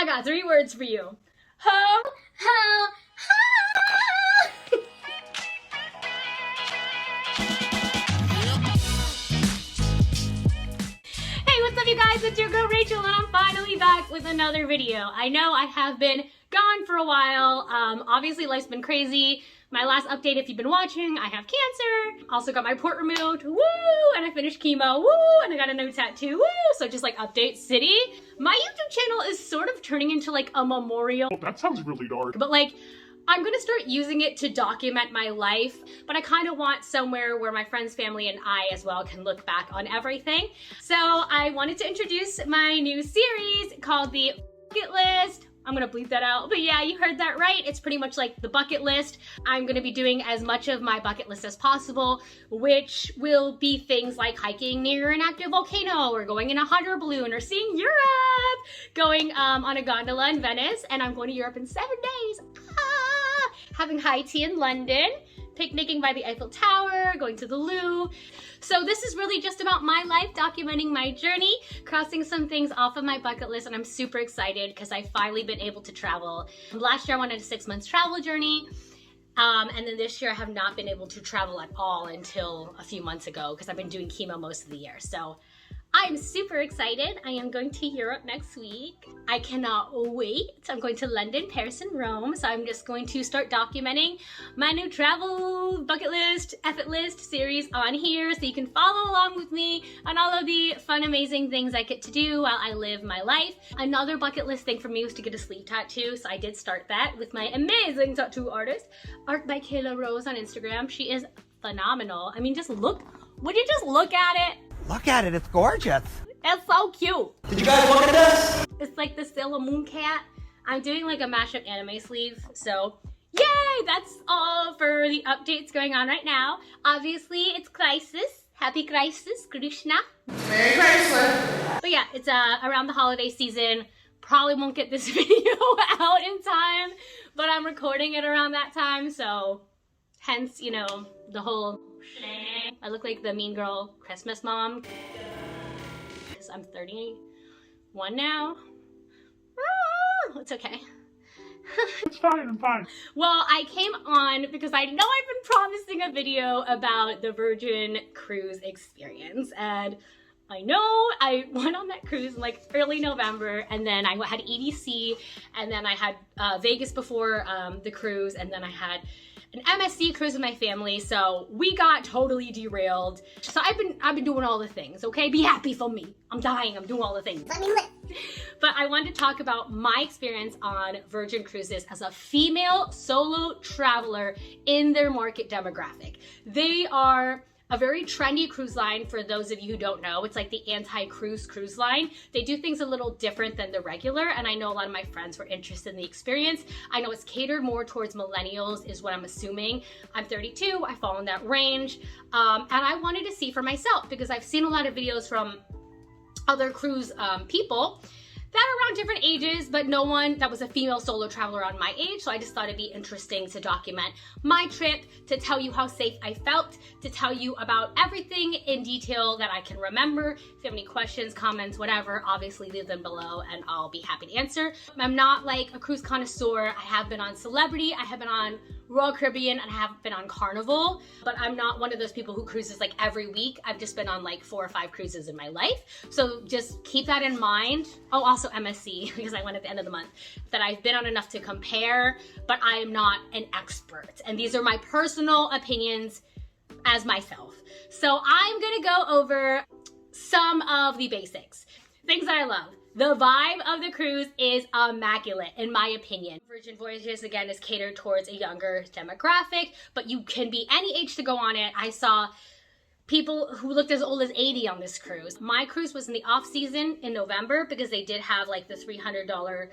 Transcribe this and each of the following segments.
got 3 words for you. Ho, ho, ho! Hey, what's up you guys? It's your girl Rachel and I'm finally back with another video. I know I have been gone for a while. Obviously life's been crazy. My last update, if you've been watching, I have cancer. Also got my port removed, woo! And I finished chemo, woo! And I got a new tattoo, woo! So just like update city. My YouTube channel is sort of turning into like a memorial. Oh, that sounds really dark. But like, I'm gonna start using it to document my life, but I kind of want somewhere where my friends, family, and I as well can look back on everything. So I wanted to introduce my new series called The Bucket List. I'm gonna bleep that out, but yeah, you heard that right. It's pretty much like the bucket list. I'm gonna be doing as much of my bucket list as possible, which will be things like hiking near an active volcano, or going in a hot air balloon, or seeing Europe, going on a gondola in Venice, and I'm going to Europe in 7 days. Having high tea in London, picnicking by the Eiffel Tower, going to the Louvre. So this is really just about my life, documenting my journey, crossing some things off of my bucket list, and I'm super excited because I've finally been able to travel. Last year I went on a 6-month travel journey, and then this year I have not been able to travel at all until a few months ago because I've been doing chemo most of the year. So I'm super excited. I am going to Europe next week. I cannot wait. I'm going to London, Paris, and Rome. So I'm just going to start documenting my new travel bucket list, effort list series on here so you can follow along with me on all of the fun, amazing things I get to do while I live my life. Another bucket list thing for me was to get a sleeve tattoo. So I did start that with my amazing tattoo artist, Art by Kayla Rose on Instagram. She is phenomenal. I mean, just look, would you just look at it? Look at it, it's gorgeous. It's so cute. Did you guys look at this? It's like the Sailor Moon cat. I'm doing like a mashup anime sleeve, so yay! That's all for the updates going on right now. Obviously, it's Crisis. Happy Crisis, Krishna. Merry Chrysler. But yeah, it's around the holiday season. Probably won't get this video out in time, but I'm recording it around that time, so hence, you know, the whole I look like the mean girl Christmas mom. I'm 31 now. It's okay. It's fine, I'm fine. Well, I came on because I know I've been promising a video about the Virgin cruise experience, and I know I went on that cruise in like early November, and then I had EDC, and then I had Vegas before the cruise, and then I had an MSC cruise with my family, so we got totally derailed. So I've been doing all the things, okay? Be happy for me. I'm dying, I'm doing all the things. Let me live. But I wanted to talk about my experience on Virgin Cruises as a female solo traveler in their market demographic. They are a very trendy cruise line. For those of you who don't know, it's like the anti-cruise cruise line. They do things a little different than the regular, and I know a lot of my friends were interested in the experience. I know it's catered more towards millennials is what I'm assuming. I'm 32, I fall in that range, and I wanted to see for myself because I've seen a lot of videos from other cruise people that are around different ages, but no one that was a female solo traveler on my age, so I just thought it'd be interesting to document my trip, to tell you how safe I felt, to tell you about everything in detail that I can remember. If you have any questions, comments, whatever, obviously leave them below and I'll be happy to answer. I'm not like a cruise connoisseur. I have been on Celebrity, I have been on Royal Caribbean, and I have been on Carnival, but I'm not one of those people who cruises like every week. I've just been on like 4 or 5 cruises in my life. So just keep that in mind. Oh, also MSC, because I went at the end of the month, that I've been on enough to compare, but I am not an expert. And these are my personal opinions as myself. So I'm gonna go over some of the basics. Things that I love. The vibe of the cruise is immaculate, in my opinion. Virgin Voyages, again, is catered towards a younger demographic, but you can be any age to go on it. I saw people who looked as old as 80 on this cruise. My cruise was in the off season in November because they did have like the $300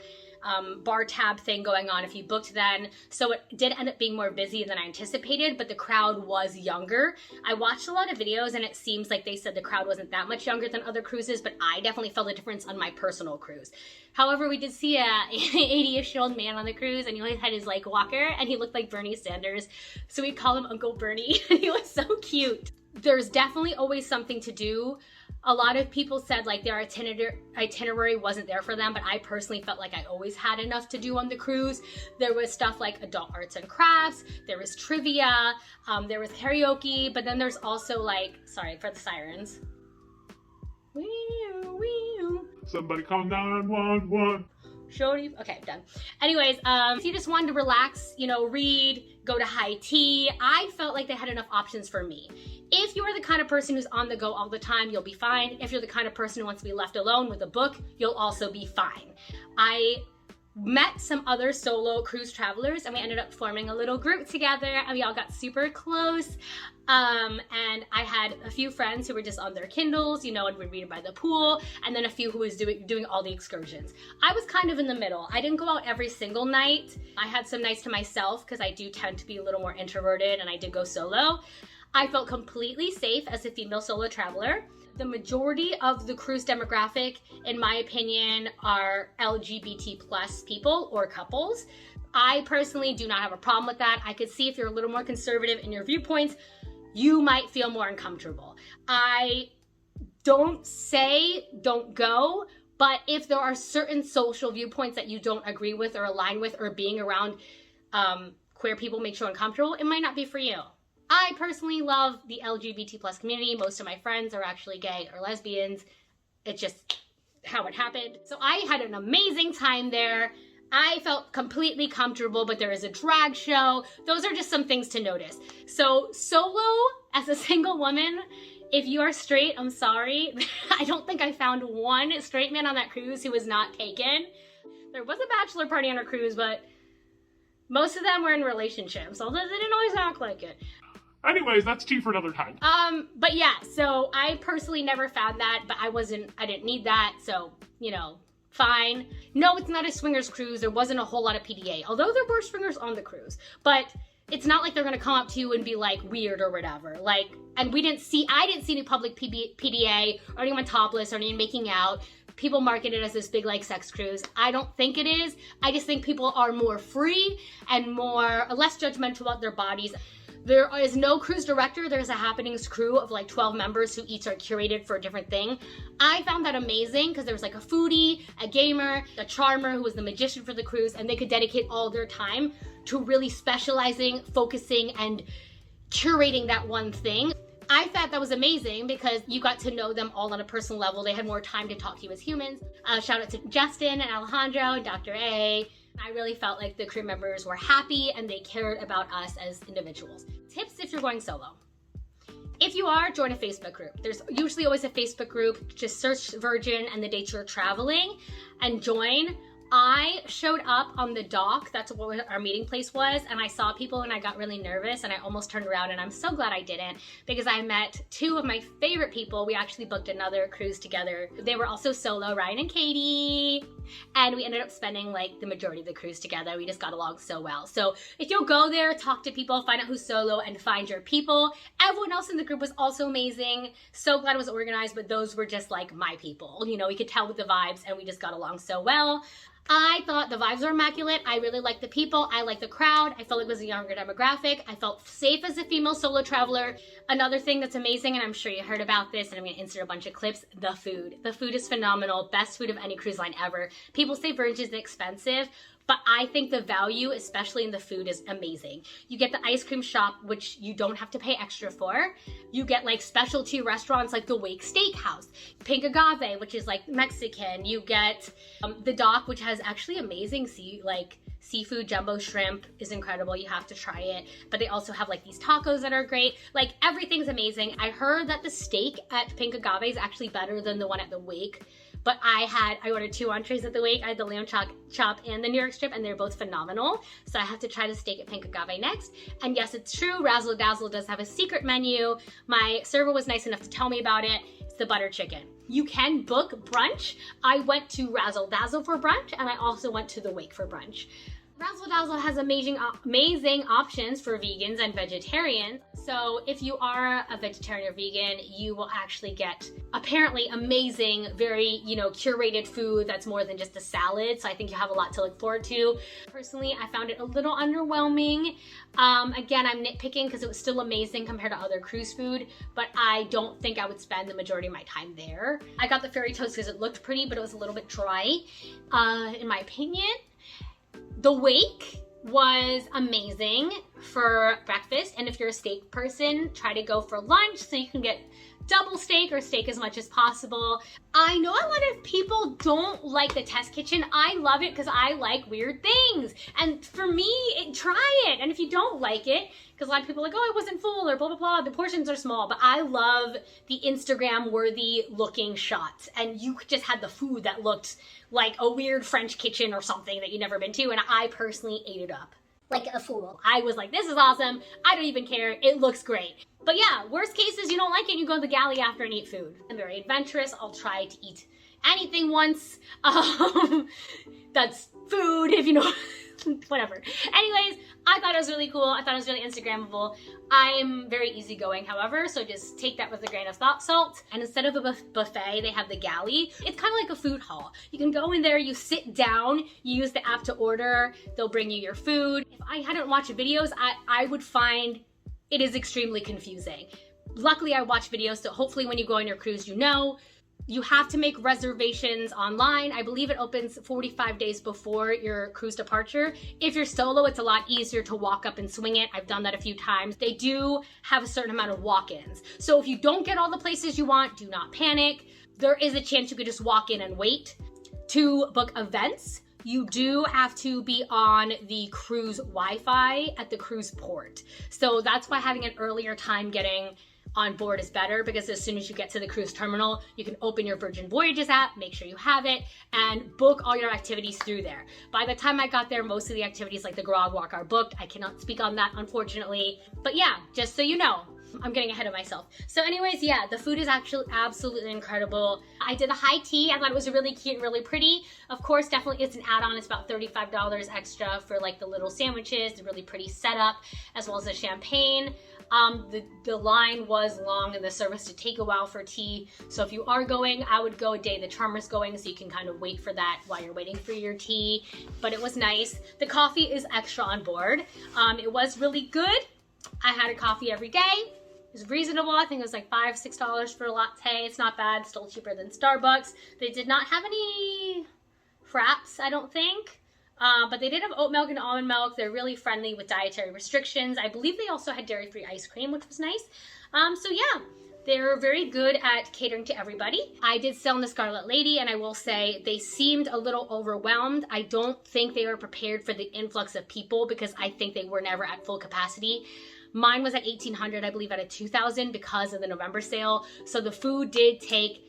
bar tab thing going on if you booked then. So it did end up being more busy than I anticipated, but the crowd was younger. I watched a lot of videos and it seems like they said the crowd wasn't that much younger than other cruises, but I definitely felt the difference on my personal cruise. However, we did see a 80-ish-year-old man on the cruise, and he always had his like walker, and he looked like Bernie Sanders. So we call him Uncle Bernie, and he was so cute. There's definitely always something to do A lot of people said like their itinerary wasn't there for them, but I personally felt like I always had enough to do on the cruise. There was stuff like adult arts and crafts, there was trivia, there was karaoke, but then there's also like, sorry for the sirens. Somebody call 911. Okay, done. Anyways, if you just wanted to relax, you know, read, go to high tea, I felt like they had enough options for me. If you are the kind of person who's on the go all the time, you'll be fine. If you're the kind of person who wants to be left alone with a book, you'll also be fine. I met some other solo cruise travelers and we ended up forming a little group together and we all got super close. And I had a few friends who were just on their Kindles, you know, and would read by the pool, and then a few who was doing all the excursions. I was kind of in the middle. I didn't go out every single night. I had some nights to myself because I do tend to be a little more introverted and I did go solo. I felt completely safe as a female solo traveler. The majority of the cruise demographic, in my opinion, are LGBT plus people or couples. I personally do not have a problem with that. I could see if you're a little more conservative in your viewpoints, you might feel more uncomfortable. I don't say don't go, but if there are certain social viewpoints that you don't agree with or align with, or being around queer people makes you uncomfortable, it might not be for you. I personally love the LGBT plus community. Most of my friends are actually gay or lesbians. It's just how it happened. So I had an amazing time there. I felt completely comfortable, but there is a drag show. Those are just some things to notice. So solo, as a single woman, if you are straight, I'm sorry. I don't think I found one straight man on that cruise who was not taken. There was a bachelor party on our cruise, but most of them were in relationships, although they didn't always act like it. Anyways, that's tea for another time. But yeah, so I personally never found that, but I didn't need that, so, you know, fine. No, it's not a swingers cruise. There wasn't a whole lot of PDA, although there were swingers on the cruise, but it's not like they're gonna come up to you and be like weird or whatever. Like, and I didn't see any public PDA or anyone topless or anyone making out. People market it as this big like sex cruise. I don't think it is. I just think people are more free and less judgmental about their bodies. There is no cruise director. There's a happenings crew of like 12 members who each are curated for a different thing. I found that amazing because there was like a foodie, a gamer, a charmer who was the magician for the cruise, and they could dedicate all their time to really specializing, focusing, and curating that one thing. I thought that was amazing because you got to know them all on a personal level. They had more time to talk to you as humans. Shout out to Justin and Alejandro and Dr. A. I really felt like the crew members were happy and they cared about us as individuals. Tips if you're going solo. If you are, join a Facebook group. There's usually always a Facebook group. Just search Virgin and the dates you're traveling and join. I showed up on the dock, that's what our meeting place was, and I saw people and I got really nervous and I almost turned around, and I'm so glad I didn't because I met two of my favorite people. We actually booked another cruise together. They were also solo, Ryan and Katie, and we ended up spending like the majority of the cruise together. We just got along so well. So if you'll go there, talk to people, find out who's solo, and find your people. Everyone else in the group was also amazing. So glad it was organized, but those were just like my people. You know, we could tell with the vibes and we just got along so well. I thought the vibes were immaculate. I really liked the people. I liked the crowd. I felt like it was a younger demographic. I felt safe as a female solo traveler. Another thing that's amazing, and I'm sure you heard about this, and I'm going to insert a bunch of clips, the food. The food is phenomenal. Best food of any cruise line ever. People say Virgin is expensive, but I think the value, especially in the food, is amazing. You get the ice cream shop, which you don't have to pay extra for. You get like specialty restaurants like the Wake Steakhouse, Pink Agave, which is like Mexican. You get the dock, which has actually amazing seafood. Jumbo shrimp is incredible. You have to try it. But they also have like these tacos that are great. Like everything's amazing. I heard that the steak at Pink Agave is actually better than the one at the Wake. But I ordered 2 entrees at the Wake. I had the lamb chop and the New York strip, and they're both phenomenal. So I have to try the steak at Pink Agave next. And yes, it's true, Razzle Dazzle does have a secret menu. My server was nice enough to tell me about it. It's the butter chicken. You can book brunch. I went to Razzle Dazzle for brunch, and I also went to the Wake for brunch. Razzle Dazzle has amazing options for vegans and vegetarians. So if you are a vegetarian or vegan, you will actually get apparently amazing, very, curated food that's more than just a salad. So I think you have a lot to look forward to. Personally, I found it a little underwhelming. Again, I'm nitpicking because it was still amazing compared to other cruise food, but I don't think I would spend the majority of my time there. I got the fairy toast because it looked pretty, but it was a little bit dry, in my opinion. The wake was amazing for breakfast, and if you're a steak person, try to go for lunch so you can get double steak or steak as much as possible. I know a lot of people don't like the test kitchen. I love it because I like weird things. And for me, try it. And if you don't like it, because a lot of people are like, oh, I wasn't full or blah, blah, blah. The portions are small, but I love the Instagram worthy looking shots. And you just had the food that looked like a weird French kitchen or something that you've never been to. And I personally ate it up like a fool. I was like, this is awesome. I don't even care. It looks great. But yeah, worst case is you don't like it, you go to the galley after and eat food. I'm very adventurous. I'll try to eat anything once. That's food, if you know, whatever. Anyways, I thought it was really cool. I thought it was really Instagrammable. I'm very easygoing, however, so just take that with a grain of salt. And instead of a buffet, they have the galley. It's kind of like a food hall. You can go in there, you sit down, you use the app to order, they'll bring you your food. If I hadn't watched videos, I would find it is extremely confusing. Luckily, I watch videos, so hopefully when you go on your cruise, you have to make reservations online. I believe it opens 45 days before your cruise departure. If you're solo, it's a lot easier to walk up and swing it. I've done that a few times. They do have a certain amount of walk-ins. So if you don't get all the places you want, do not panic. There is a chance you could just walk in and wait. To book events, you do have to be on the cruise Wi-Fi at the cruise port. So that's why having an earlier time getting on board is better, because as soon as you get to the cruise terminal, you can open your Virgin Voyages app, make sure you have it, and book all your activities through there. By the time I got there, most of the activities like the grog walk are booked. I cannot speak on that, unfortunately. But yeah, just so you know, I'm getting ahead of myself. So anyways, yeah, the food is actually absolutely incredible. I did a high tea. I thought it was really cute and really pretty. Of course, definitely it's an add-on. It's about $35 extra for like the little sandwiches, the really pretty setup, as well as the champagne. The line was long and the service did take a while for tea. So if you are going, I would go a day the Charmer's going, so you can kind of wait for that while you're waiting for your tea. But it was nice. The coffee is extra on board. It was really good. I had a coffee every day. It was reasonable. I think it was like $5, $6 for a latte. It's not bad. Still cheaper than Starbucks. They did not have any fraps, I don't think. But they did have oat milk and almond milk. They're really friendly with dietary restrictions. I believe they also had dairy-free ice cream, which was nice. So yeah, they're very good at catering to everybody. I did sail in the Scarlet Lady, and I will say they seemed a little overwhelmed. I don't think they were prepared for the influx of people, because I think they were never at full capacity. Mine was at 1,800, I believe at a 2,000 because of the November sale. So the food did take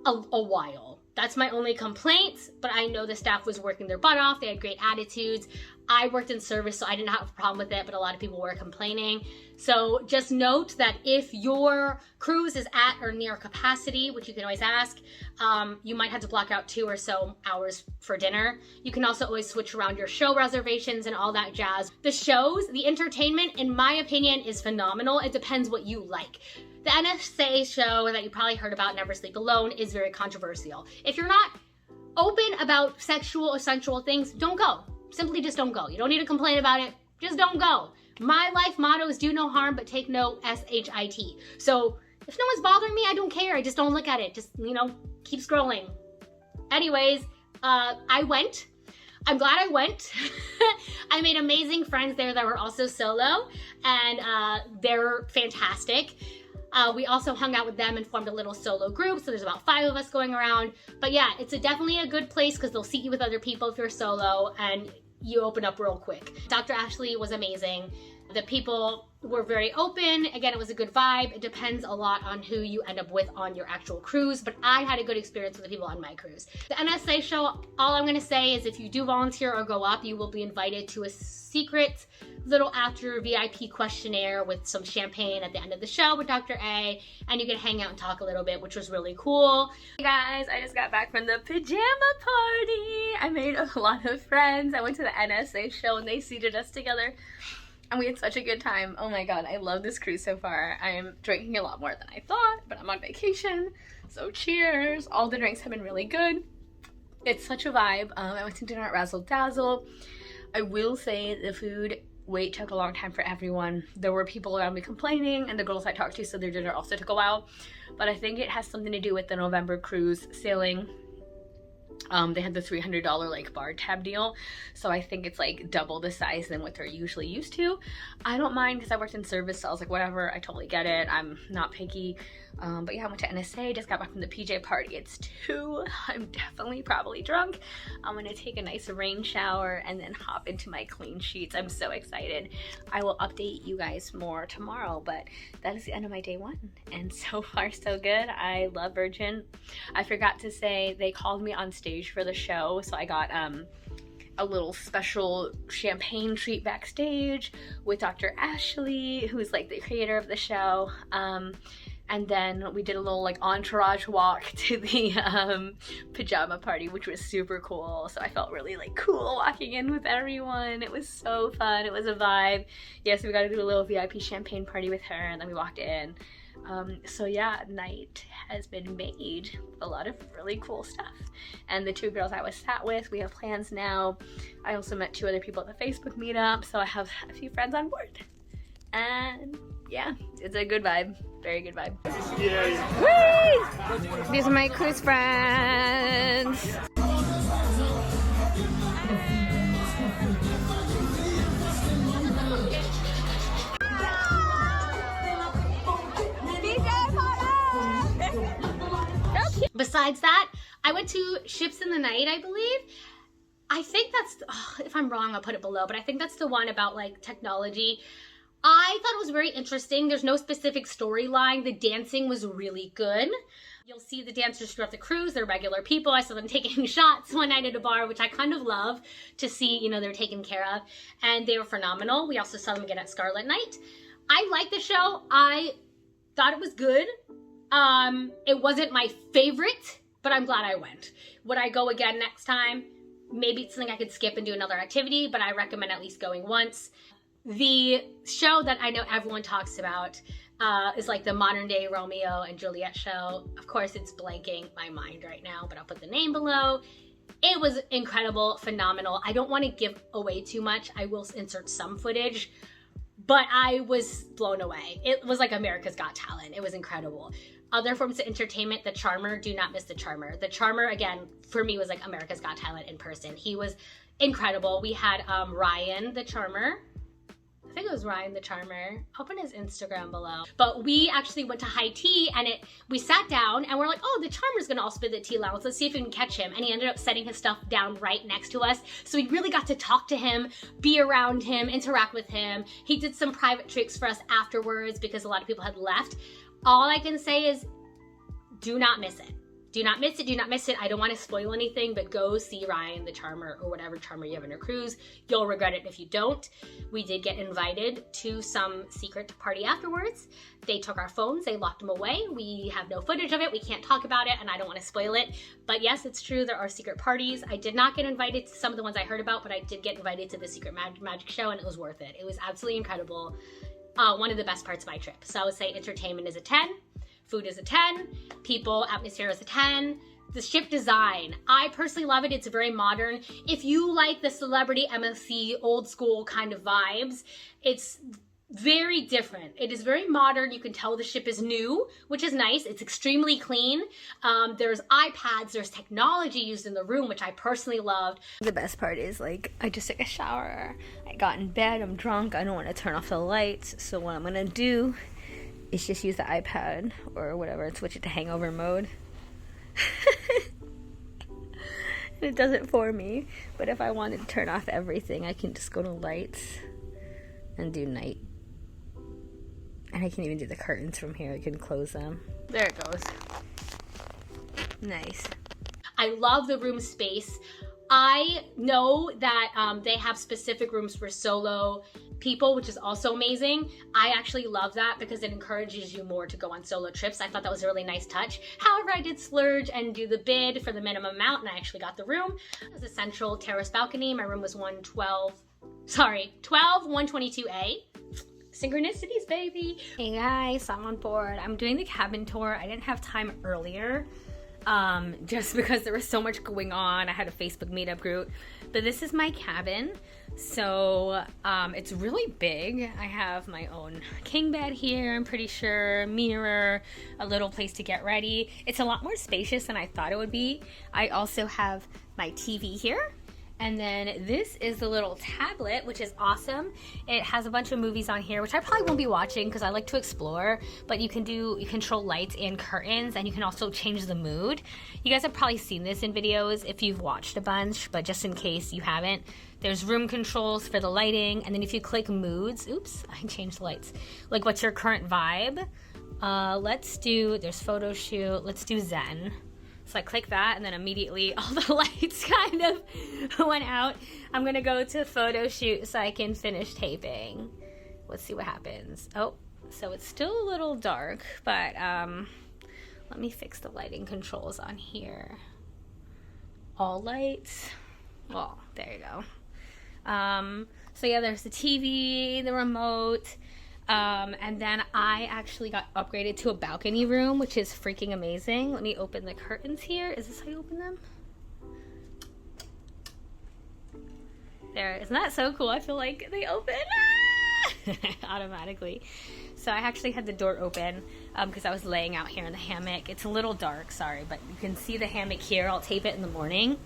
a while. That's my only complaint, but I know the staff was working their butt off. They had great attitudes. I worked in service, so I didn't have a problem with it, but a lot of people were complaining. So just note that if your cruise is at or near capacity, which you can always ask, you might have to block out 2 or so hours for dinner. You can also always switch around your show reservations and all that jazz. The shows, the entertainment, in my opinion, is phenomenal. It depends what you like. The NSA show that you probably heard about, Never Sleep Alone, is very controversial. If you're not open about sexual or sensual things, don't go. Simply just don't go. You don't need to complain about it. Just don't go. My life motto is do no harm, but take no S-H-I-T. So if no one's bothering me, I don't care. I just don't look at it. Just, keep scrolling. Anyways, I went. I'm glad I went. I made amazing friends there that were also solo, and they're fantastic. We also hung out with them and formed a little solo group, so there's about 5 of us going around. But yeah, it's definitely a good place because they'll seat you with other people if you're solo, and you open up real quick. Dr. Ashley was amazing. The people were very open. Again, it was a good vibe. It depends a lot on who you end up with on your actual cruise, but I had a good experience with the people on my cruise. The NSA show, all I'm gonna say is if you do volunteer or go up, you will be invited to a secret little after VIP questionnaire with some champagne at the end of the show with Dr. A, and you can hang out and talk a little bit, which was really cool. Hey guys, I just got back from the pajama party. I made a lot of friends. I went to the NSA show and they seated us together. And we had such a good time. Oh my god, I love this cruise so far. I am drinking a lot more than I thought, but I'm on vacation, so cheers. All the drinks have been really good. It's such a vibe. I went to dinner at Razzle Dazzle. I will say the food wait took a long time for everyone. There were people around me complaining, and the girls I talked to said their dinner also took a while. But I think it has something to do with the November cruise sailing. They had the $300 like bar tab deal, so I think it's like double the size than what they're usually used to. I don't mind because I worked in service, so I was like, whatever, I totally get it. I'm not picky. But yeah, I went to NSA, just got back from the PJ party. It's 2. I'm definitely probably drunk. I'm gonna take a nice rain shower and then hop into my clean sheets. I'm so excited. I will update you guys more tomorrow, but that is the end of my day 1. And so far so good. I love Virgin. I forgot to say they called me on stage for the show, so I got a little special champagne treat backstage with Dr. Ashley, who's like the creator of the show. And then we did a little like entourage walk to the pajama party, which was super cool. So I felt really like cool walking in with everyone. It was so fun. It was a vibe. Yes, we got to do a little VIP champagne party with her, and then we walked in. So yeah, night has been made with a lot of really cool stuff. And the 2 girls I was sat with, we have plans now. I also met 2 other people at the Facebook meetup, so I have a few friends on board. And yeah, it's a good vibe. Very good vibe. Whee! These are my cruise friends. Besides that, I went to Ships in the Night, I believe. I think that's, if I'm wrong, I'll put it below, but I think that's the one about like technology. I thought it was very interesting. There's no specific storyline. The dancing was really good. You'll see the dancers throughout the cruise. They're regular people. I saw them taking shots one night at a bar, which I kind of love to see, you know, they're taken care of. And they were phenomenal. We also saw them again at Scarlett Night. I like the show. I thought it was good. It wasn't my favorite, but I'm glad I went. Would I go again next time? Maybe it's something I could skip and do another activity, but I recommend at least going once. The show that I know everyone talks about is like the modern day Romeo and Juliet show. Of course, it's blanking my mind right now, but I'll put the name below. It was incredible, phenomenal. I don't want to give away too much. I will insert some footage, but I was blown away. It was like America's Got Talent. It was incredible. Other forms of entertainment, The Charmer, do not miss The Charmer. The Charmer, again, for me was like America's Got Talent in person. He was incredible. We had Ryan the Charmer. I think it was Ryan the Charmer. I'll put his Instagram below. But we actually went to high tea and we sat down and we're like, oh, the Charmer's gonna also be at the tea lounge. Let's see if we can catch him. And he ended up setting his stuff down right next to us. So we really got to talk to him, be around him, interact with him. He did some private tricks for us afterwards because a lot of people had left. All I can say is do not miss it. Do not miss it, do not miss it. I don't want to spoil anything, but go see Ryan the Charmer or whatever charmer you have on your cruise. You'll regret it if you don't. We did get invited to some secret party afterwards. They took our phones, they locked them away. We have no footage of it, we can't talk about it, and I don't want to spoil it. But yes, it's true, there are secret parties. I did not get invited to some of the ones I heard about, but I did get invited to the secret magic show, and it was worth it. It was absolutely incredible. One of the best parts of my trip. So I would say entertainment is a 10. Food is a 10, people, atmosphere is a 10. The ship design, I personally love it. It's very modern. If you like the celebrity MSC old school kind of vibes, it's very different. It is very modern. You can tell the ship is new, which is nice. It's extremely clean. There's iPads, there's technology used in the room, which I personally loved. The best part is like, I just took a shower, I got in bed, I'm drunk, I don't want to turn off the lights. So what I'm gonna do is just use the iPad or whatever and switch it to hangover mode. And it does it for me. But if I wanted to turn off everything, I can just go to lights and do night. And I can even do the curtains from here. I can close them. There it goes. Nice. I love the room space. I know that they have specific rooms for solo people, which is also amazing. I actually love that because it encourages you more to go on solo trips. I thought that was a really nice touch. However, I did splurge and do the bid for the minimum amount, and I actually got the room. It was a central terrace balcony. My room was 122A. Synchronicities, baby. Hey guys, I'm on board. I'm doing the cabin tour. I didn't have time earlier. Just because there was so much going on. I had a Facebook meetup group, but this is my cabin. So, it's really big. I have my own king bed here, I'm pretty sure, mirror, a little place to get ready. It's a lot more spacious than I thought it would be. I also have my TV here. And then this is the little tablet, which is awesome. It has a bunch of movies on here, which I probably won't be watching because I like to explore, but you control lights and curtains, and you can also change the mood. You guys have probably seen this in videos if you've watched a bunch, but just in case you haven't, there's room controls for the lighting, and then if you click moods, oops, I changed the lights. Like, what's your current vibe? There's photo shoot, let's do Zen. So I click that, and then immediately all the lights kind of went out. I'm gonna go to photo shoot so I can finish taping. Let's see what happens. Oh, so it's still a little dark, but let me fix the lighting controls on here. All lights. Well, there you go. So yeah, there's the TV, the remote. And then I actually got upgraded to a balcony room, which is freaking amazing. Let me open the curtains here. Is this how you open them? There, isn't that so cool? I feel like they open automatically. So I actually had the door open because I was laying out here in the hammock. It's a little dark, sorry, but you can see the hammock here. I'll tape it in the morning.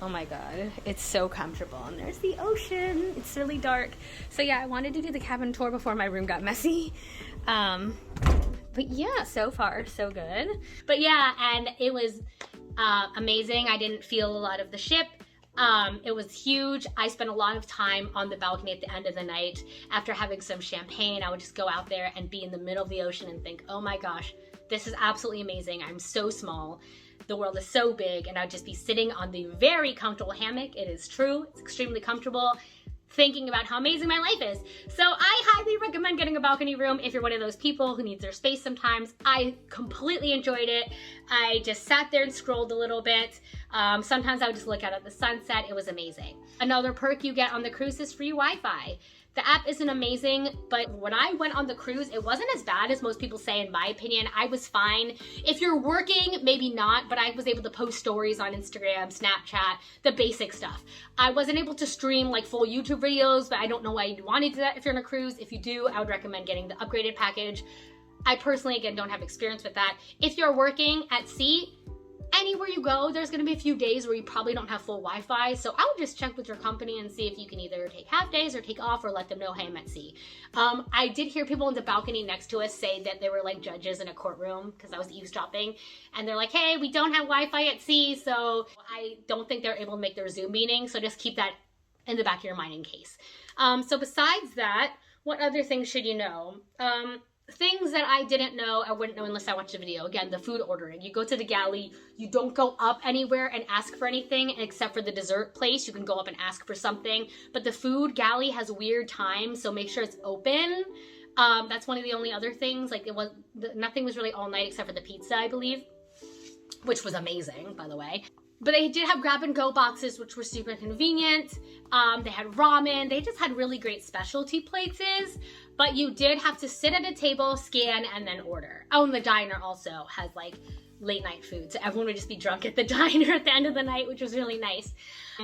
Oh my god, it's so comfortable, and there's the ocean. It's really dark. So yeah, I wanted to do the cabin tour before my room got messy. But yeah, so far so good. But yeah, and it was amazing. I didn't feel a lot of the ship. It was huge. I spent a lot of time on the balcony at the end of the night. After having some champagne, I would just go out there and be in the middle of the ocean and think, oh my gosh, this is absolutely amazing. I'm so small. The world is so big, and I'd just be sitting on the very comfortable hammock. It is true, it's extremely comfortable, thinking about how amazing my life is. So I highly recommend getting a balcony room if you're one of those people who needs their space sometimes. I completely enjoyed it. I just sat there and scrolled a little bit. Sometimes I would just look out at the sunset. It was amazing. Another perk you get on the cruise is free Wi-Fi. The app isn't amazing, but when I went on the cruise, it wasn't as bad as most people say, in my opinion. I was fine. If you're working, maybe not, but I was able to post stories on Instagram, Snapchat, the basic stuff. I wasn't able to stream like full YouTube videos, but I don't know why you'd want to do that if you're on a cruise. If you do, I would recommend getting the upgraded package. I personally, again, don't have experience with that. If you're working at sea, anywhere you go, there's gonna be a few days where you probably don't have full Wi-Fi, so I would just check with your company and see if you can either take half days or take off, or let them know, hey, I'm at sea. I did hear people on the balcony next to us say that they were like judges in a courtroom, because I was eavesdropping, and they're like, hey, we don't have Wi-Fi at sea, so I don't think they're able to make their Zoom meeting, so just keep that in the back of your mind in case. So besides that, what other things should you know? Things that I didn't know, I wouldn't know unless I watched the video. Again, the food ordering. You go to the galley, you don't go up anywhere and ask for anything except for the dessert place. You can go up and ask for something, but the food galley has weird times, so make sure it's open. That's one of the only other things. Like, nothing was really all night except for the pizza, I believe, which was amazing, by the way. But they did have grab and go boxes, which were super convenient. They had ramen. They just had really great specialty places, but you did have to sit at a table, scan, and then order. Oh, and the diner also has like late night food, so everyone would just be drunk at the diner at the end of the night, which was really nice.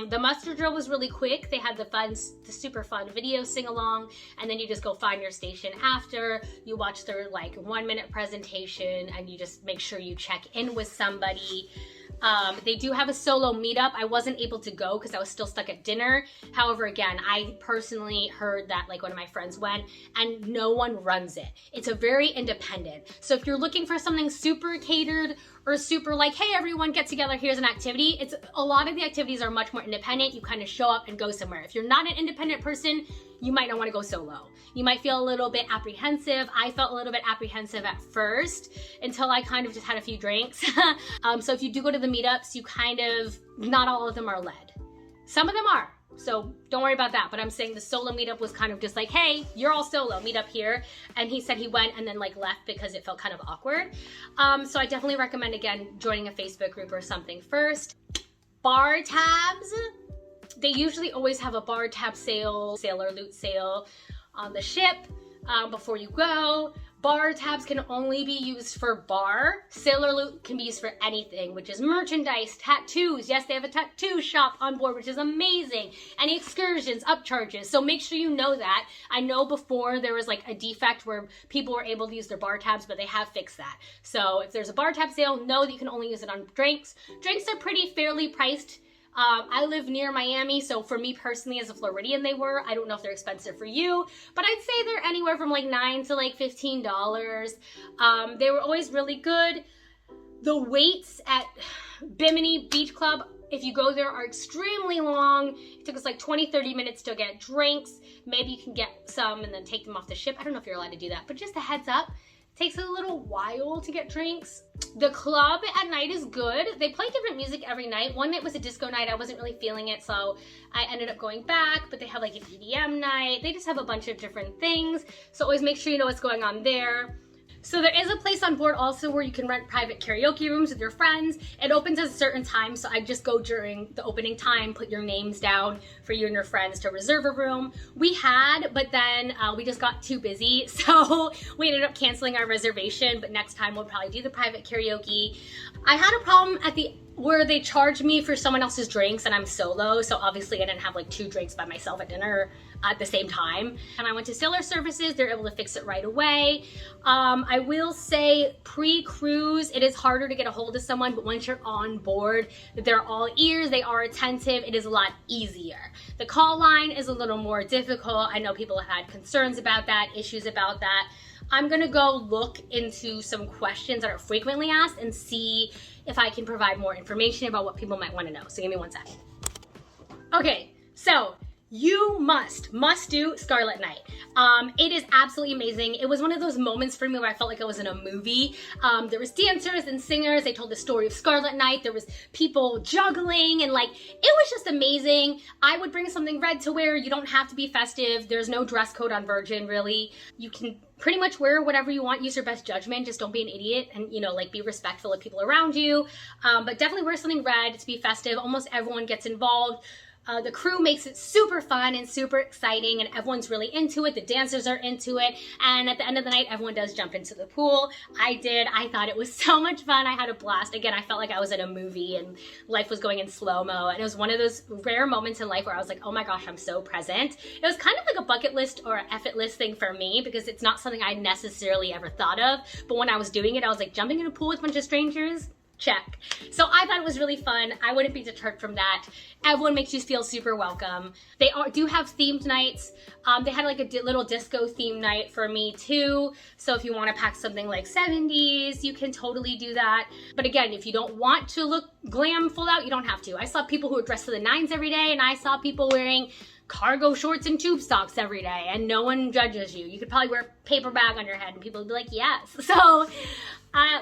The muster drill was really quick. They had the super fun video sing along, and then you just go find your station after. You watch their like 1-minute presentation, and you just make sure you check in with somebody. They do have a solo meetup. I wasn't able to go because I was still stuck at dinner. However, again, I personally heard that like one of my friends went, and no one runs it. It's a very independent. So if you're looking for something super catered or super like, hey, everyone get together, here's an activity. A lot of the activities are much more more independent, you kind of show up and go somewhere. If you're not an independent person, you might not want to go solo. You might feel a little bit apprehensive. I felt a little bit apprehensive at first until I kind of just had a few drinks. So if you do go to the meetups, you kind of, not all of them are led. Some of them are. So don't worry about that. But I'm saying the solo meetup was kind of just like, hey, you're all solo, meet up here. And he said he went and then like left because it felt kind of awkward. So I definitely recommend, again, joining a Facebook group or something first. Bar tabs. They usually always have a bar tab sale, sailor loot sale on the ship before you go. Bar tabs can only be used for bar. Sailor loot can be used for anything, which is merchandise, tattoos. Yes, they have a tattoo shop on board, which is amazing. Any excursions, upcharges. So make sure you know that. I know before there was like a defect where people were able to use their bar tabs, but they have fixed that. So if there's a bar tab sale, know that you can only use it on drinks. Drinks are pretty fairly priced. I live near Miami, so for me personally as a Floridian they were. I don't know if they're expensive for you, but I'd say they're anywhere from like $9 to like $15. They were always really good. The waits at Bimini Beach Club, if you go there, are extremely long. It took us like 20-30 minutes to get drinks. Maybe you can get some and then take them off the ship. I don't know if you're allowed to do that, but just a heads up. Takes a little while to get drinks. The club at night is good. They play different music every night. One night was a disco night. I wasn't really feeling it, so I ended up going back, but they have like an EDM night. They just have a bunch of different things. So always make sure you know what's going on there. So there is a place on board also where you can rent private karaoke rooms with your friends. It opens at a certain time, so I just go during the opening time, put your names down for you and your friends to reserve a room. We had, but then we just got too busy, so we ended up canceling our reservation, but next time we'll probably do the private karaoke. I had a problem at where they charged me for someone else's drinks and I'm solo, so obviously I didn't have like 2 drinks by myself at dinner at the same time. And I went to Sailor Services, they're able to fix it right away. I will say pre-cruise, it is harder to get a hold of someone, but once you're on board, they're all ears, they are attentive, it is a lot easier. The call line is a little more difficult. I know people have had concerns about that, issues about that. I'm gonna go look into some questions that are frequently asked and see if I can provide more information about what people might wanna know. So give me one second. Okay, so you must do Scarlett Night. It is absolutely amazing. It was one of those moments for me where I felt like I was in a movie. There was dancers and singers. They told the story of Scarlett Night. There was people juggling and like, it was just amazing. I would bring something red to wear. You don't have to be festive. There's no dress code on Virgin, really. You can pretty much wear whatever you want. Use your best judgment. Just don't be an idiot and, you know, like be respectful of people around you. But definitely wear something red to be festive. Almost everyone gets involved. The crew makes it super fun and super exciting and everyone's really into it. The dancers are into it. And at the end of the night, everyone does jump into the pool. I did. I thought it was so much fun. I had a blast. Again, I felt like I was in a movie and life was going in slow-mo. And it was one of those rare moments in life where I was like, oh my gosh, I'm so present. It was kind of like a bucket list or an effort list thing for me because it's not something I necessarily ever thought of. But when I was doing it, I was like, jumping in a pool with a bunch of strangers? Check. So I thought it was really fun. I wouldn't be deterred from that. Everyone makes you feel super welcome. They do have themed nights. They had like a little disco theme night for me too. So if you want to pack something like 70s, you can totally do that. But again, if you don't want to look glam full out, you don't have to. I saw people who were dressed to the nines every day and I saw people wearing cargo shorts and tube socks every day and no one judges you. You could probably wear a paper bag on your head and people would be like, yes. So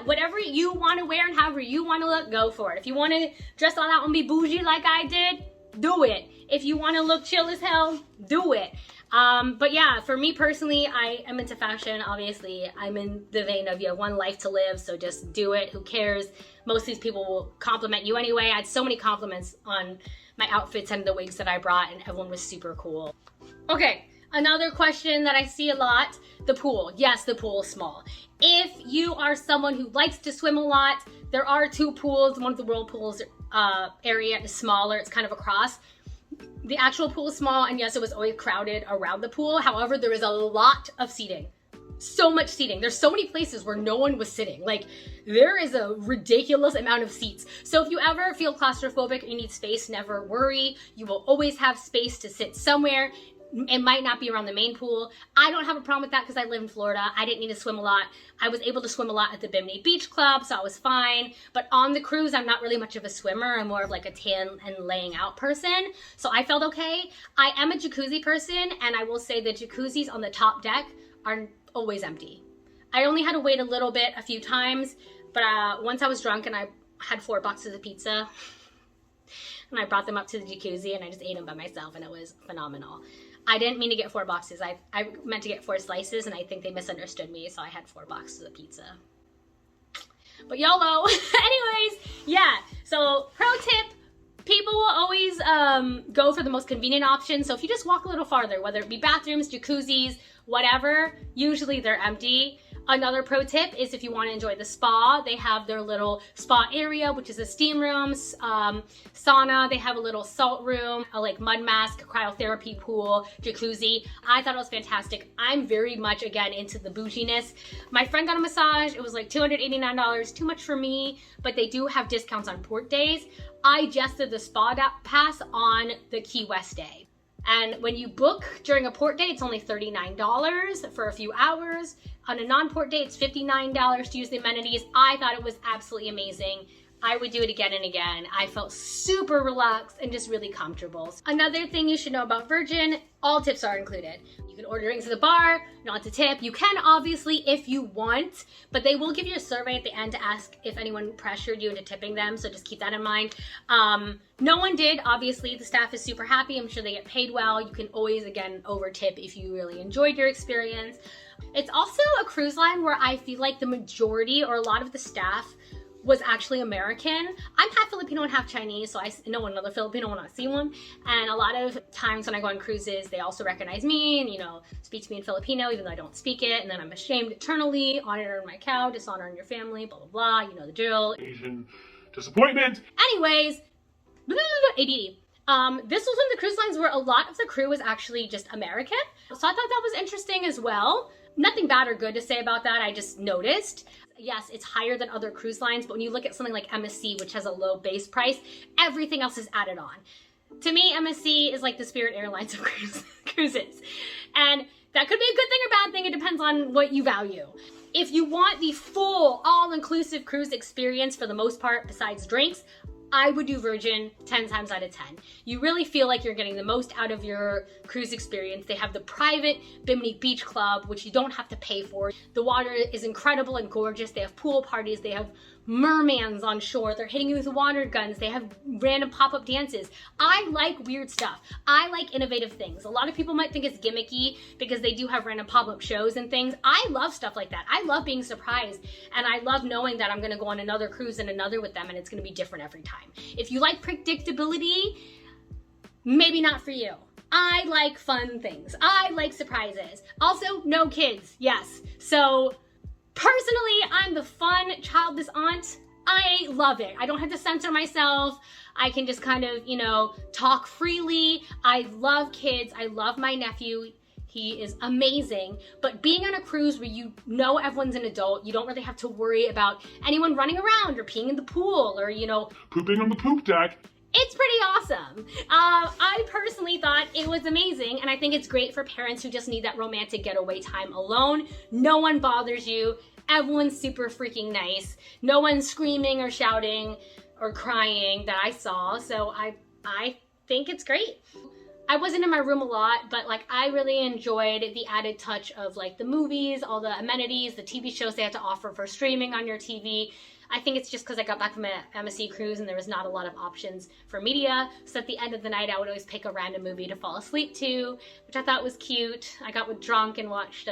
whatever you want to wear and however you want to look, go for it. If you want to dress all out and be bougie like I did, do it. If you want to look chill as hell, do it. But yeah, for me personally, I am into fashion. Obviously, I'm in the vein of you have one life to live, so just do it. Who cares? Most of these people will compliment you anyway. I had so many compliments on my outfits and the wigs that I brought, and everyone was super cool. Okay, another question that I see a lot, the pool. Yes, the pool is small. If you are someone who likes to swim a lot, there are 2 pools. One of the whirlpools area is smaller, it's kind of across. The actual pool is small, and yes, it was always crowded around the pool. However, there is a lot of seating. So much seating. There's so many places where no one was sitting. Like, there is a ridiculous amount of seats. So if you ever feel claustrophobic and you need space, never worry. You will always have space to sit somewhere. it might not be around the main pool. I don't have a problem with that because I live in Florida. I didn't need to swim a lot. I was able to swim a lot at the Bimini Beach Club, so I was fine. But on the cruise, I'm not really much of a swimmer. I'm more of like a tan and laying out person. So I felt okay. I am a jacuzzi person, and I will say the jacuzzis on the top deck are always empty. I only had to wait a little bit a few times, but once I was drunk and I had 4 boxes of pizza, and I brought them up to the jacuzzi and I just ate them by myself, and it was phenomenal. I didn't mean to get 4 boxes. I meant to get 4 slices, and I think they misunderstood me, so I had 4 boxes of pizza. But YOLO. Anyways, yeah. So pro tip, people will always go for the most convenient option. So if you just walk a little farther, whether it be bathrooms, jacuzzis, whatever, usually they're empty. Another pro tip is if you want to enjoy the spa, they have their little spa area, which is a steam room, sauna. They have a little salt room, a like mud mask, cryotherapy pool, jacuzzi. I thought it was fantastic. I'm very much, again, into the bouginess. My friend got a massage. It was like $289, too much for me, but they do have discounts on port days. I just did the spa pass on the Key West day. And when you book during a port day, it's only $39 for a few hours. On a non-port day, it's $59 to use the amenities. I thought it was absolutely amazing. I would do it again and again. I felt super relaxed and just really comfortable. Another thing you should know about Virgin, all tips are included. You can order drinks at the bar, not to tip. You can obviously if you want, but they will give you a survey at the end to ask if anyone pressured you into tipping them, so just keep that in mind. No one did, obviously. The staff is super happy. I'm sure they get paid well. You can always, again, over tip if you really enjoyed your experience. It's also a cruise line where I feel like the majority or a lot of the staff was actually American. I'm half Filipino and half Chinese, so I know another Filipino when I see one. And a lot of times when I go on cruises, they also recognize me and, you know, speak to me in Filipino, even though I don't speak it. And then I'm ashamed eternally, honor in my cow, dishonor in your family, blah, blah, blah. You know the drill. Asian disappointment. Anyways, ADD. This was one of the cruise lines where a lot of the crew was actually just American. So I thought that was interesting as well. Nothing bad or good to say about that, I just noticed. Yes, it's higher than other cruise lines, but when you look at something like MSC, which has a low base price, everything else is added on. To me, MSC is like the Spirit Airlines of cruises. And that could be a good thing or bad thing, it depends on what you value. If you want the full, all-inclusive cruise experience for the most part, besides drinks, I would do Virgin 10 times out of 10. You really feel like you're getting the most out of your cruise experience. They have the private Bimini Beach Club, which you don't have to pay for. The water is incredible and gorgeous. They have pool parties. They have mermans on shore. They're hitting you with water guns. They have random pop-up dances. I like weird stuff. I like innovative things. A lot of people might think it's gimmicky because they do have random pop-up shows and things. I love stuff like that. I love being surprised, and I love knowing that I'm gonna go on another cruise and another with them, and it's gonna be different every time. If you like predictability, maybe not for you. I like fun things. I like surprises. Also, no kids, yes. So, personally, I'm the fun, childless aunt. I love it. I don't have to censor myself. I can just kind of, you know, talk freely. I love kids. I love my nephew. He is amazing. But being on a cruise where you know everyone's an adult, you don't really have to worry about anyone running around or peeing in the pool or, you know, Pooping on the poop deck. it's pretty awesome. I personally thought it was amazing, and I think it's great for parents who just need that romantic getaway time alone. No one bothers you. Everyone's super freaking nice. No one's screaming or shouting or crying that I saw, so I think it's great. I wasn't in my room a lot, but like I really enjoyed the added touch of like the movies, all the amenities, the TV shows they had to offer for streaming on your TV. I think it's just because I got back from an MSC cruise and there was not a lot of options for media. So at the end of the night, I would always pick a random movie to fall asleep to, which I thought was cute. I got drunk and watched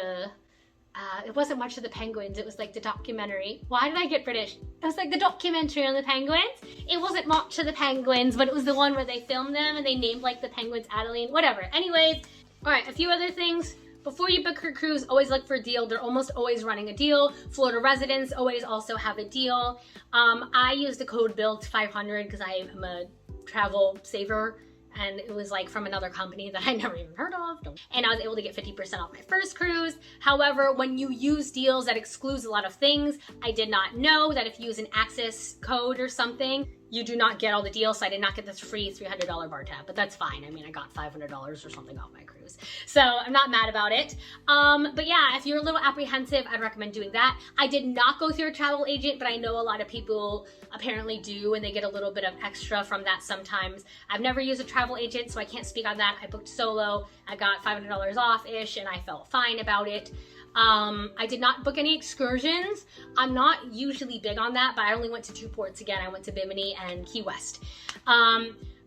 it wasn't much of the penguins, it was like the documentary. Why did I get British? It was like the documentary on the penguins. It wasn't much of the penguins, but it was the one where they filmed them and they named like the penguins Adeline, whatever. Anyways, all right, a few other things. Before you book your cruise, always look for a deal. They're almost always running a deal. Florida residents always also have a deal. I used the code BUILT500 because I am a travel saver, and it was like from another company that I never even heard of. And I was able to get 50% off my first cruise. However, when you use deals that excludes a lot of things, I did not know that if you use an access code or something, you do not get all the deals, so I did not get this free $300 bar tab, but that's fine. I mean, I got $500 or something off my cruise, so I'm not mad about it. But yeah, if you're a little apprehensive, I'd recommend doing that. I did not go through a travel agent, but I know a lot of people apparently do, and they get a little bit of extra from that sometimes. I've never used a travel agent, so I can't speak on that. I booked solo, I got $500 off-ish, and I felt fine about it. I did not book any excursions. I'm not usually big on that, but I only went to 2 ports again. I went to Bimini and Key West.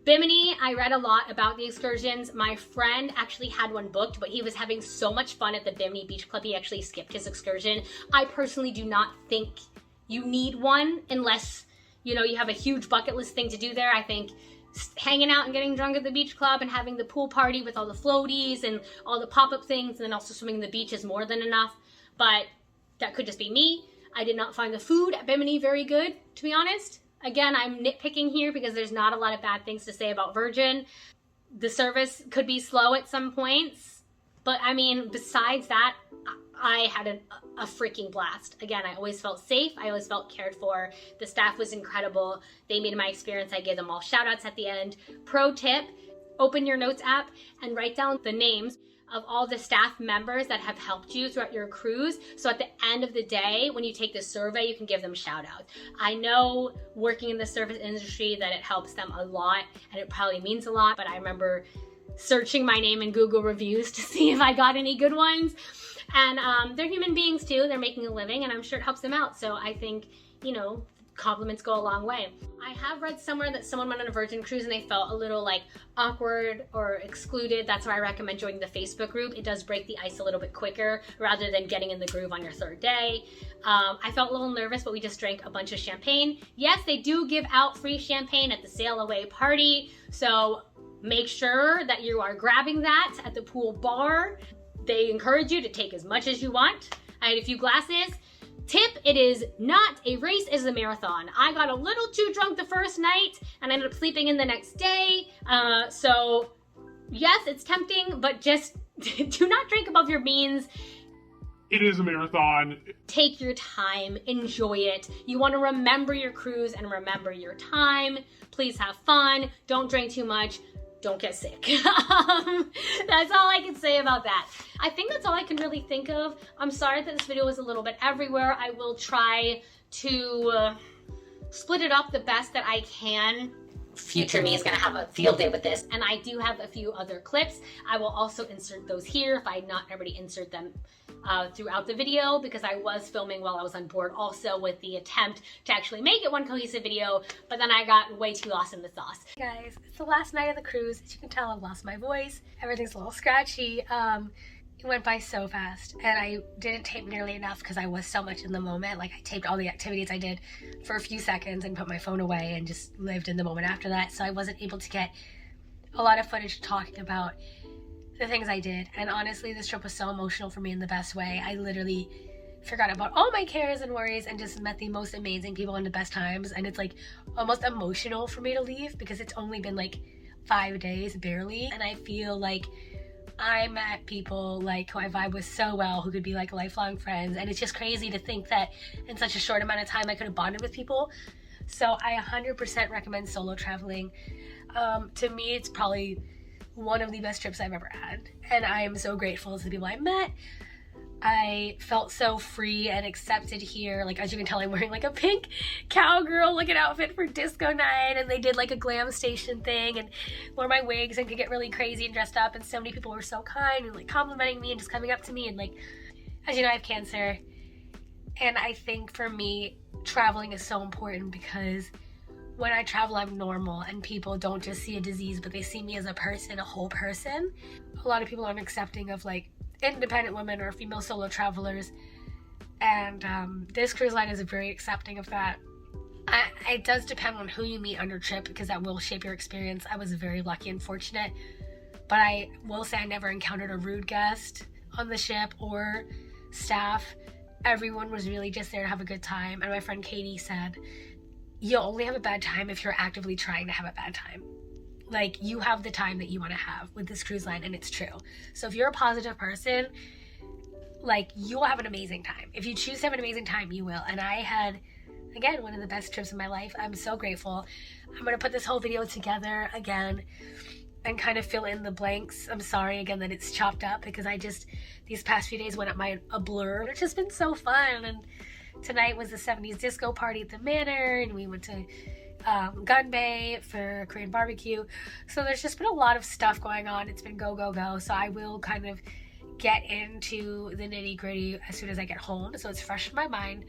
Bimini, I read a lot about the excursions. My friend actually had one booked, but he was having so much fun at the Bimini Beach Club, he actually skipped his excursion. I personally do not think you need one unless, you know, you have a huge bucket list thing to do there. I think hanging out and getting drunk at the beach club and having the pool party with all the floaties and all the pop-up things, and then also swimming in the beach is more than enough. But that could just be me. I did not find the food at Bimini very good, to be honest. Again, I'm nitpicking here because there's not a lot of bad things to say about Virgin. The service could be slow at some points, but I mean, besides that, I had a freaking blast. Again, I always felt safe. I always felt cared for. The staff was incredible. They made my experience. I gave them all shout outs at the end. Pro tip, open your notes app and write down the names of all the staff members that have helped you throughout your cruise. So at the end of the day, when you take the survey, you can give them shout outs. I know working in the service industry that it helps them a lot and it probably means a lot, but I remember searching my name in Google reviews to see if I got any good ones. And they're human beings too. They're making a living, and I'm sure it helps them out. So I think, you know, compliments go a long way. I have read somewhere that someone went on a Virgin cruise and they felt a little like awkward or excluded. That's why I recommend joining the Facebook group. It does break the ice a little bit quicker rather than getting in the groove on your 3rd day. I felt a little nervous, but we just drank a bunch of champagne. Yes, they do give out free champagne at the sail away party. So make sure that you are grabbing that at the pool bar. They encourage you to take as much as you want. I had a few glasses. Tip, it is not a race, it's a marathon. I got a little too drunk the first night and I ended up sleeping in the next day. So yes, it's tempting, but just do not drink above your means. It is a marathon. Take your time, enjoy it. You want to remember your cruise and remember your time. Please have fun, don't drink too much. Don't get sick. That's all I can say about that. I think that's all I can really think of. I'm sorry that this video was a little bit everywhere. I will try to split it up the best that I can. Future me is gonna have a field day with this. And I do have a few other clips. I will also insert those here if I not already insert them throughout the video, because I was filming while I was on board also with the attempt to actually make it one cohesive video, but then I got way too lost in the sauce. Hey guys, it's the last night of the cruise. As you can tell, I've lost my voice. Everything's a little scratchy. It went by so fast, and I didn't tape nearly enough because I was so much in the moment. Like, I taped all the activities I did for a few seconds and put my phone away and just lived in the moment after that, so I wasn't able to get a lot of footage talking about the things I did. And honestly, this trip was so emotional for me in the best way. I literally forgot about all my cares and worries and just met the most amazing people and the best times, and it's like almost emotional for me to leave because it's only been like 5 days barely, and I feel like I met people like who I vibe with so well, who could be like lifelong friends, and it's just crazy to think that in such a short amount of time I could have bonded with people. So I 100% recommend solo traveling. To me, it's probably one of the best trips I've ever had, and I am so grateful to the people I met. I felt so free and accepted here. Like, as you can tell, I'm wearing like a pink cowgirl looking outfit for disco night, and they did like a glam station thing and wore my wigs and could get really crazy and dressed up, and so many people were so kind and like complimenting me and just coming up to me. And like, as you know, I have cancer, and I think for me, traveling is so important because when I travel, I'm normal, and people don't just see a disease, but they see me as a person, a whole person. A lot of people aren't accepting of like independent women or female solo travelers, and this cruise line is very accepting of that. It does depend on who you meet on your trip, because that will shape your experience. I was very lucky and fortunate, but I will say I never encountered a rude guest on the ship or staff. Everyone was really just there to have a good time, and my friend Katie said, you'll only have a bad time if you're actively trying to have a bad time. Like, you have the time that you want to have with this cruise line, and it's true. So if you're a positive person, like, you'll have an amazing time. If you choose to have an amazing time, you will. And I had again, one of the best trips of my life. I'm so grateful. I'm gonna put this whole video together again and kind of fill in the blanks. I'm sorry again that it's chopped up because these past few days went at a blur. It's just been so fun. And tonight was the 70s disco party at the Manor, and we went to Gun Bay for Korean barbecue. So there's just been a lot of stuff going on. It's been go, go, go. So I will kind of get into the nitty gritty as soon as I get home, so it's fresh in my mind.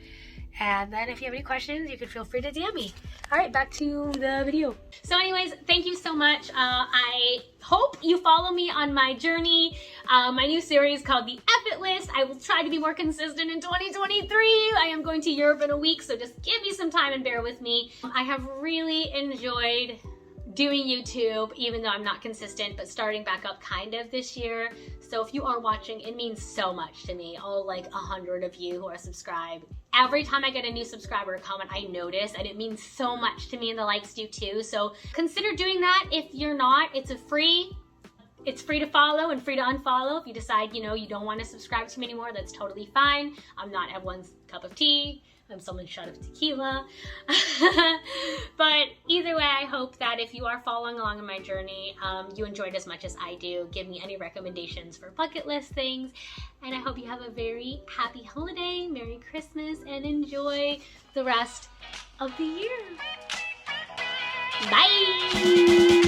And then if you have any questions, you can feel free to DM me. All right, back to the video. So anyways, thank you so much. I hope you follow me on my journey. My new series called The F It List. I will try to be more consistent in 2023. I am going to Europe in a week, so just give me some time and bear with me. I have really enjoyed doing YouTube, even though I'm not consistent, but starting back up kind of this year. So if you are watching, it means so much to me. All like 100 of you who are subscribed. Every time I get a new subscriber comment, I notice, and it means so much to me, and the likes do too. So consider doing that. If you're not, it's free to follow and free to unfollow. If you decide, you know, you don't want to subscribe to me anymore, that's totally fine. I'm not everyone's cup of tea. I'm someone's shot of tequila. But either way, I hope that if you are following along in my journey, you enjoyed as much as I do. Give me any recommendations for bucket list things. And I hope you have a very happy holiday, Merry Christmas, and enjoy the rest of the year. Bye!